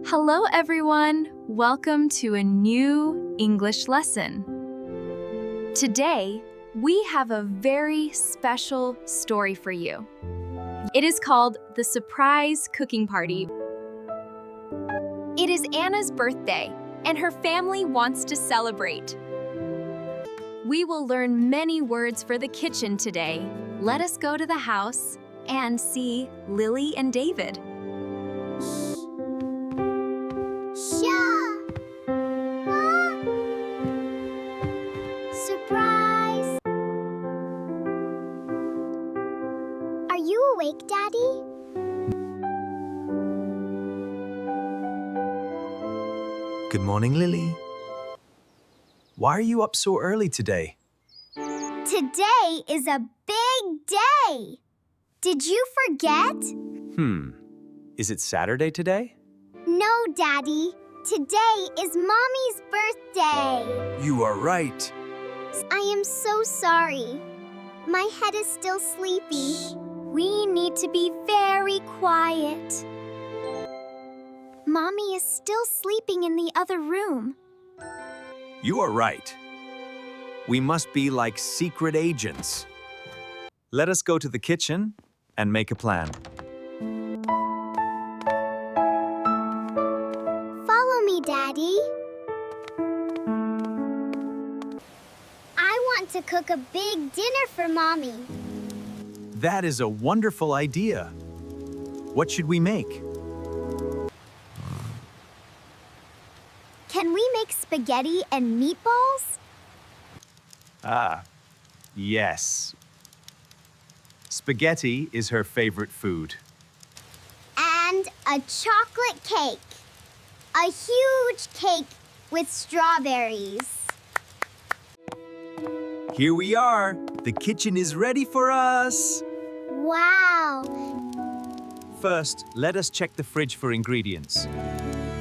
Hello everyone! Welcome to a new English lesson. Today, we have a very special story for you. It is called The Surprise Cooking Party. It is Anna's birthday, and her family wants to celebrate. We will learn many words for the kitchen today. Let us go to the house and see Lily and David. Surprise! Are you awake, Daddy? Good morning, Lily. Why are you up so early today? Today is a big day! Did you forget? Is it Saturday today? No, Daddy. Today is Mommy's birthday. You are right. I am so sorry. My head is still sleepy. We need to be very quiet. Mommy is still sleeping in the other room. You are right. We must be like secret agents. Let us go to the kitchen and make a plan. Follow me, Daddy. I want to cook a big dinner for Mommy. That is a wonderful idea. What should we make? Can we make spaghetti and meatballs? Yes. Spaghetti is her favorite food. And a chocolate cake. A huge cake with strawberries. Here we are. The kitchen is ready for us. Wow. First, let us check the fridge for ingredients.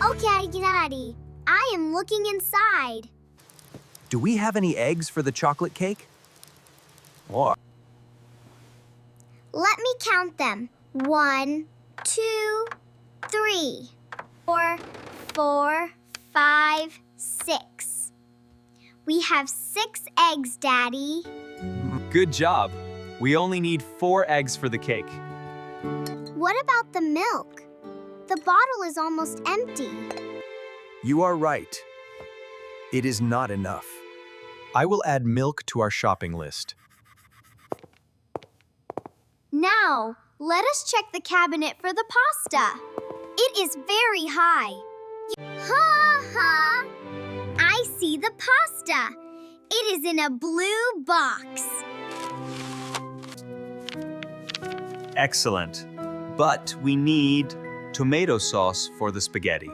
Okay, Daddy. I am looking inside. Do we have any eggs for the chocolate cake? Or Let me count them. 1, 2, 3, 4, 5, 6. We have 6 eggs, Daddy. Good job. We only need 4 eggs for the cake. What about the milk? The bottle is almost empty. You are right. It is not enough. I will add milk to our shopping list. Now, let us check the cabinet for the pasta. It is very high. Ha ha! I see the pasta. It is in a blue box. Excellent. But we need tomato sauce for the spaghetti.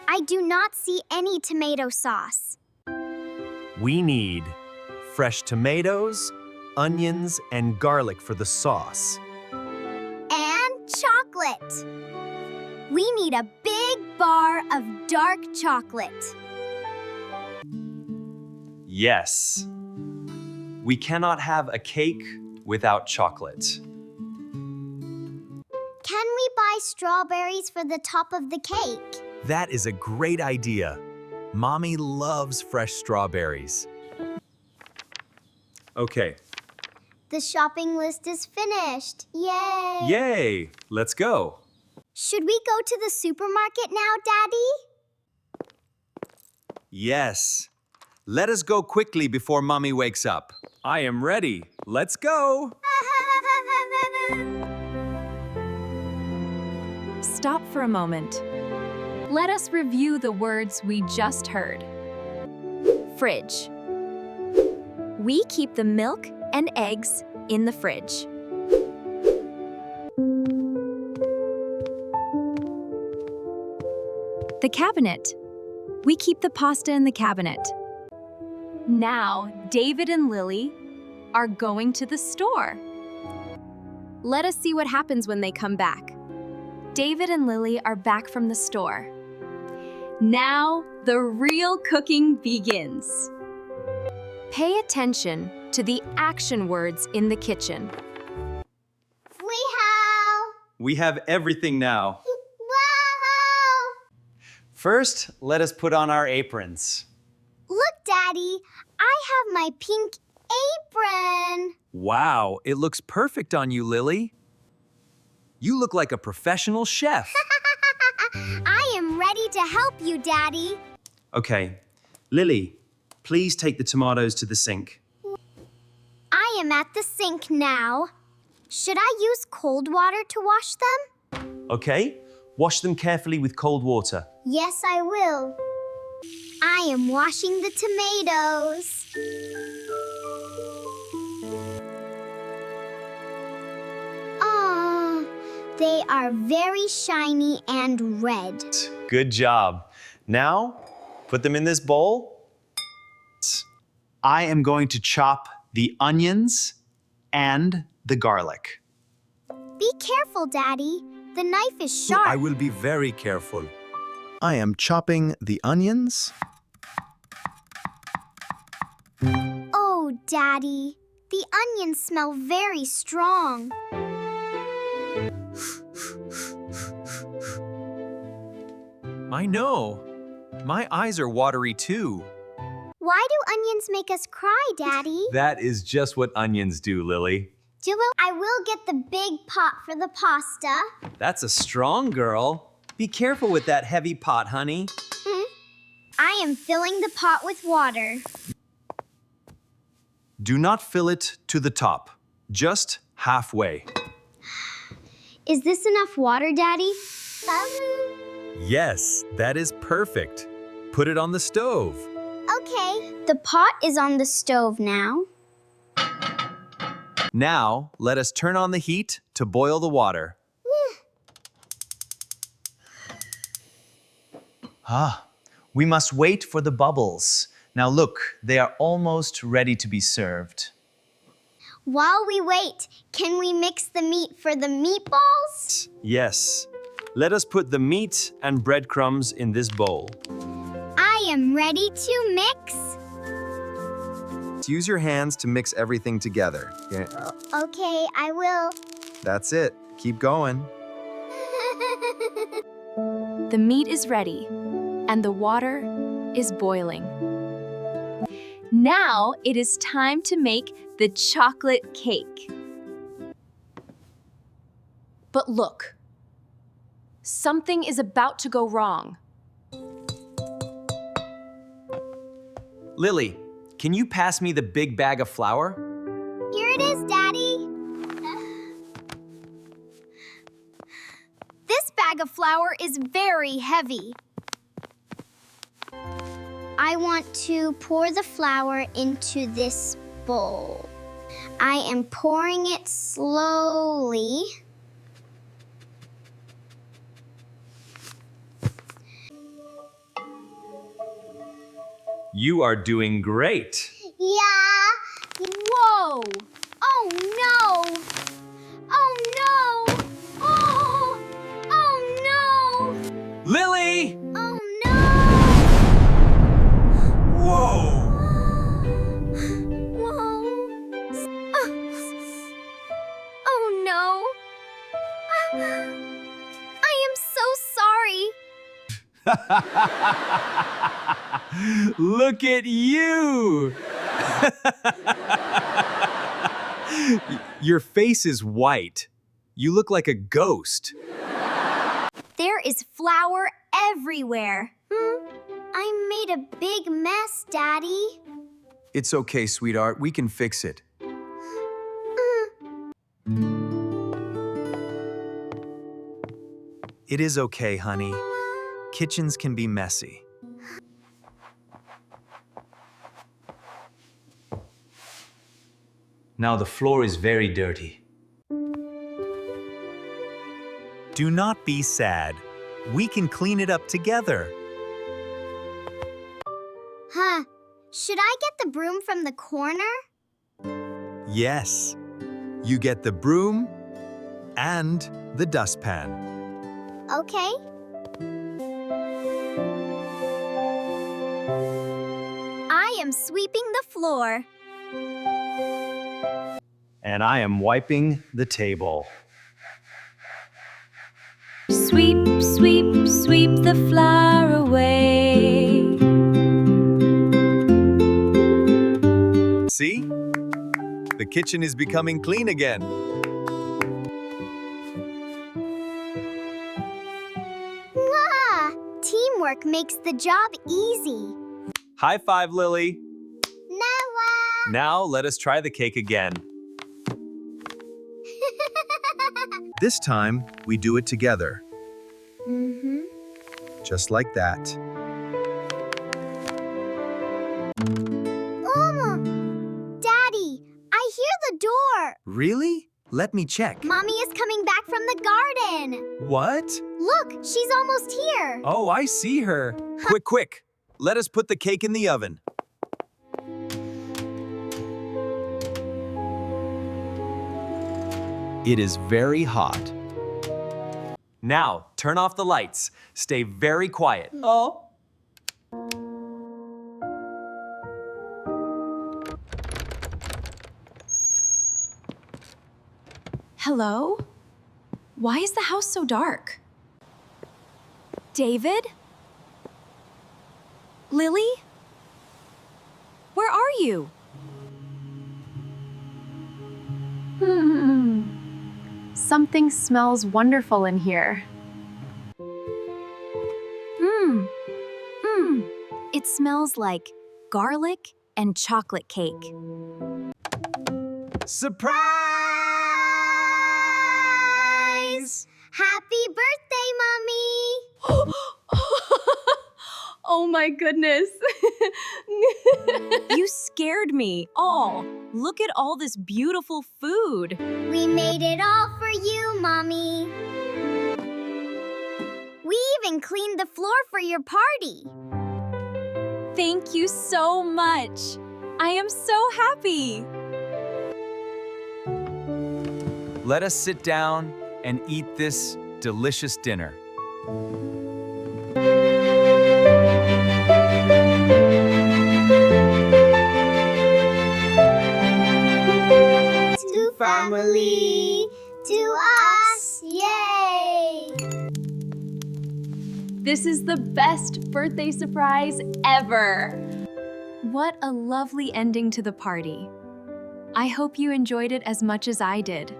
I do not see any tomato sauce. We need fresh tomatoes, onions, and garlic for the sauce. And chocolate. We need a big bar of dark chocolate. Yes. We cannot have a cake without chocolate. Can we buy strawberries for the top of the cake? That is a great idea. Mommy loves fresh strawberries. Okay. The shopping list is finished. Yay! Yay! Let's go. Should we go to the supermarket now, Daddy? Yes. Let us go quickly before Mommy wakes up. I am ready. Let's go. Stop for a moment. Let us review the words we just heard. Fridge. We keep the milk and eggs in the fridge. The cabinet. We keep the pasta in the cabinet. Now, David and Lily are going to the store. Let us see what happens when they come back. David and Lily are back from the store. Now, the real cooking begins. Pay attention to the action words in the kitchen. We have everything now. Wow! First, let us put on our aprons. Look, Daddy, I have my pink apron. Wow, it looks perfect on you, Lily. You look like a professional chef. I am ready to help you, Daddy. Okay, Lily, please take the tomatoes to the sink. I am at the sink now. Should I use cold water to wash them? Okay, wash them carefully with cold water. Yes, I will. I am washing the tomatoes. Ah, they are very shiny and red. Good job. Now, put them in this bowl. I am going to chop the onions and the garlic. Be careful, Daddy. The knife is sharp. I will be very careful. I am chopping the onions. Oh, Daddy, the onions smell very strong. I know. My eyes are watery too. Why do onions make us cry, Daddy? That is just what onions do, Lily. I will get the big pot for the pasta. That's a strong girl. Be careful with that heavy pot, honey. I am filling the pot with water. Do not fill it to the top, just halfway. Is this enough water, Daddy? Yes, that is perfect. Put it on the stove. Okay. The pot is on the stove now. Now, let us turn on the heat to boil the water. We must wait for the bubbles. Now look, they are almost ready to be served. While we wait, can we mix the meat for the meatballs? Yes. Let us put the meat and breadcrumbs in this bowl. I am ready to mix. Use your hands to mix everything together. Yeah, Okay, I will. that's it. Keep going. The meat is ready, and the water is boiling. Now it is time to make the chocolate cake. But look, something is about to go wrong. Lily, can you pass me the big bag of flour? Here it is, Daddy. This bag of flour is very heavy. I want to pour the flour into this bowl. I am pouring it slowly. You are doing great. Yeah. Whoa! Oh no! Oh no! Oh! Oh no! Lily! Oh no! Whoa! Whoa! Oh no! I am so sorry. Look at you! Your face is white. You look like a ghost. There is flour everywhere. I made a big mess, Daddy. It's okay, sweetheart. We can fix it. It is okay, honey. Kitchens can be messy. Now the floor is very dirty. Do not be sad. We can clean it up together. Huh. Should I get the broom from the corner? Yes. You get the broom and the dustpan. Okay. I am sweeping the floor. And I am wiping the table. Sweep, sweep, sweep the flour away. See? The kitchen is becoming clean again. Ah, teamwork makes the job easy. High five, Lily. Noah! Now let us try the cake again. This time, we do it together. Mm-hmm. Just like that. Daddy, I hear the door. Really? Let me check. Mommy is coming back from the garden. What? Look, she's almost here. Oh, I see her. Quick, quick. Let us put the cake in the oven. It is very hot. Now, turn off the lights. Stay very quiet. Oh. Hello? Why is the house so dark? David? Lily? Where are you? Something smells wonderful in here. It smells like garlic and chocolate cake. Surprise! Happy birthday, Mommy! Oh my goodness. You scared me. Oh, look at all this beautiful food. We made it all for you, Mommy. We even cleaned the floor for your party. Thank you so much. I am so happy. Let us sit down and eat this delicious dinner. To family, to us, yay! This is the best birthday surprise ever. What a lovely ending to the party. I hope you enjoyed it as much as I did.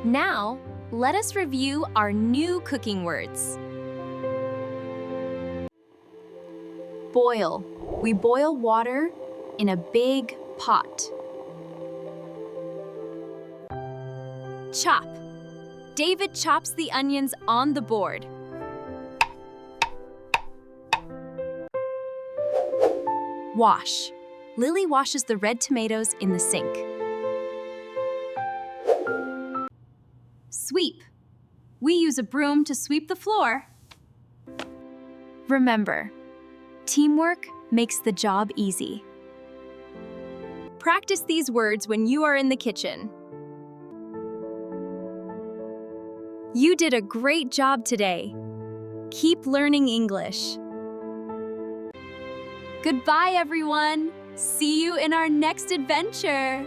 Now, let us review our new cooking words. Boil. We boil water in a big pot. Chop. David chops the onions on the board. Wash. Lily washes the red tomatoes in the sink. Sweep. We use a broom to sweep the floor. Remember, teamwork makes the job easy. Practice these words when you are in the kitchen. You did a great job today. Keep learning English. Goodbye, everyone. See you in our next adventure.